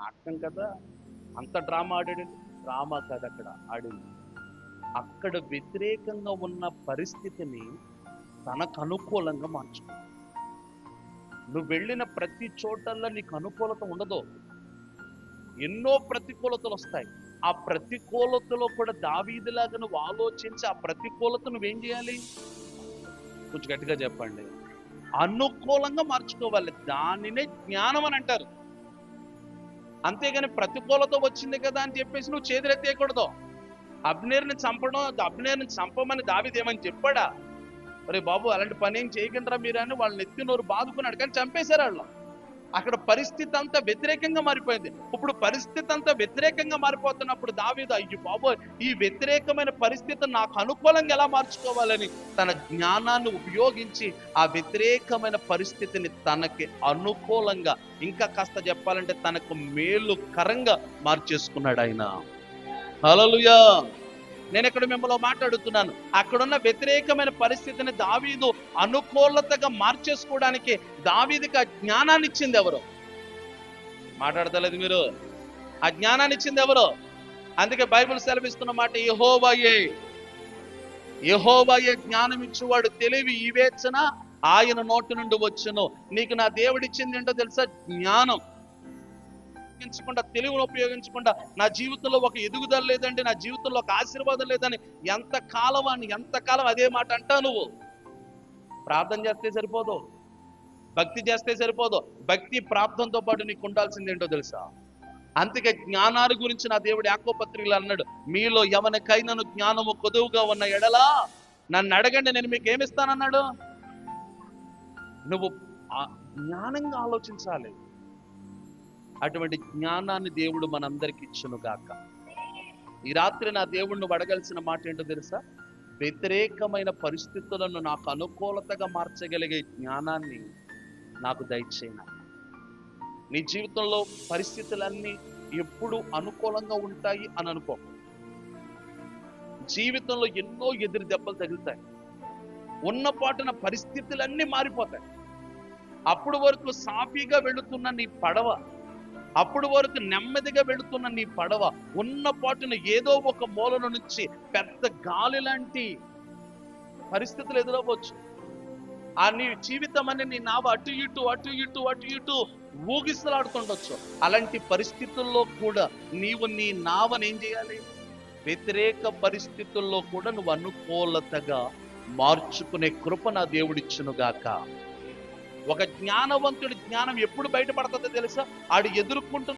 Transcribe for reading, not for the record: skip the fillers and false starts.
నాటకం కదా, అంత డ్రామా ఆడాడు. డ్రామా కాదు అక్కడ ఆడింది. అక్కడ వ్యతిరేకంగా ఉన్న పరిస్థితిని తనకు అనుకూలంగా మార్చుకో. నువ్వు వెళ్ళిన ప్రతి చోటల్లో నీకు అనుకూలత ఉండదు, ఎన్నో ప్రతికూలతలు వస్తాయి. ఆ ప్రతికూలతలో కూడా దావీదులాగా నువ్వు ఆలోచించి ఆ ప్రతికూలత నువ్వేం చేయాలి? కొంచెం గట్టిగా చెప్పండి. అనుకూలంగా మార్చుకోవాలి. దానినే జ్ఞానం అని అంటారు. అంతేగాని ప్రతికూలత వచ్చింది కదా అని చెప్పేసి నువ్వు చేతులెత్తేయకూడదు. అబ్నేర్ని చంపమని దావీదు ఏమని చెప్పాడా? అరే బాబు, అలాంటి పని ఏం చేయకుండా మీరు అని వాళ్ళని ఎత్తి నోరు బాదుకున్నాడు, కానీ చంపేశారు వాళ్ళు. అక్కడ పరిస్థితి అంతా వ్యతిరేకంగా మారిపోయింది. ఇప్పుడు పరిస్థితి అంతా వ్యతిరేకంగా మారిపోతున్నప్పుడు దావీదు, అయ్యో బాబు, ఈ వ్యతిరేకమైన పరిస్థితిని నాకు అనుకూలంగా ఎలా మార్చుకోవాలని తన జ్ఞానాన్ని ఉపయోగించి ఆ వ్యతిరేకమైన పరిస్థితిని తనకి అనుకూలంగా, ఇంకా కాస్త చెప్పాలంటే తనకు మేలుకరంగా మార్చేసుకున్నాడు ఆయన. హల్లెలూయా. నేను ఇక్కడ మిమ్మల్ని మాట్లాడుతున్నాను, అక్కడున్న వ్యతిరేకమైన పరిస్థితిని దావీదు అనుకూలతగా మార్చేసుకోవడానికి దావీదుకి ఆ జ్ఞానాన్ని ఇచ్చింది ఎవరు? మాట్లాడతలేదు మీరు. ఆ జ్ఞానాన్ని ఇచ్చింది ఎవరు? అందుకే బైబిల్ సెలవిస్తున్న మాట యెహోవాయే. యెహోవాయే జ్ఞానం ఇచ్చేవాడు, తెలివి వివేచన ఆయన నోటి నుండి వచ్చును. నీకు నా దేవుడిచ్చింది ఏంటో తెలుసా? జ్ఞానం. తెలివిని ఉపయోగించకుండా నా జీవితంలో ఒక ఎదుగుదల లేదండి, నా జీవితంలో ఒక ఆశీర్వాదం లేదని ఎంతకాలం అదే మాట అంటావు నువ్వు. ప్రార్థన చేస్తే సరిపోదు, భక్తి చేస్తే సరిపోదు. భక్తి ప్రార్థనతో పాటు నీకు ఉండాల్సింది ఏంటో తెలుసా? అందుకే జ్ఞానాల గురించి నా దేవుడు యాకోబు పత్రికలో అన్నాడు, మీలో ఎవరికైనాను జ్ఞానము కొదువుగా ఉన్న ఎడలా నన్ను అడగండి, నేను మీకు ఏమిస్తానన్నాడు. నువ్వు జ్ఞానంగా ఆలోచించాలి. అటువంటి జ్ఞానాన్ని దేవుడు మనందరికి ఇచ్చును గాక. ఈ రాత్రి నా దేవుడిని అడగాల్సిన మాట ఏంటో తెలుసా? వ్యతిరేకమైన పరిస్థితులను నాకు అనుకూలతగా మార్చగలిగే జ్ఞానాన్ని నాకు దయచేయను. నీ జీవితంలో పరిస్థితులన్నీ ఎప్పుడు అనుకూలంగా ఉంటాయి అని అనుకో. జీవితంలో ఎన్నో ఎదురు దెబ్బలు తగులుతాయి. ఉన్నపాటున పరిస్థితులన్నీ మారిపోతాయి. అప్పుడు వరకు సాఫీగా వెళుతున్న నీ పడవ, అప్పుడు వరకు నెమ్మదిగా వెళుతున్న నీ పడవ ఉన్న పాటున ఏదో ఒక మూల నుంచి పెద్ద గాలి లాంటి పరిస్థితులు ఎదురవ్వచ్చు. ఆ నీ జీవితం అనే నీ నావ అటు ఇటు ఊగిసలాడుతుండొచ్చు. అలాంటి పరిస్థితుల్లో కూడా నీవు నీ నావని ఏం చేయాలి? వ్యతిరేక పరిస్థితుల్లో కూడా నువ్వు అనుకూలతగా మార్చుకునే కృప నా దేవుడిచ్చును గాక. ఒక జ్ఞానవంతుడి జ్ఞానం ఎప్పుడు బయటపడుతుందో తెలుసా? ఆడు ఎదుర్కొంటున్న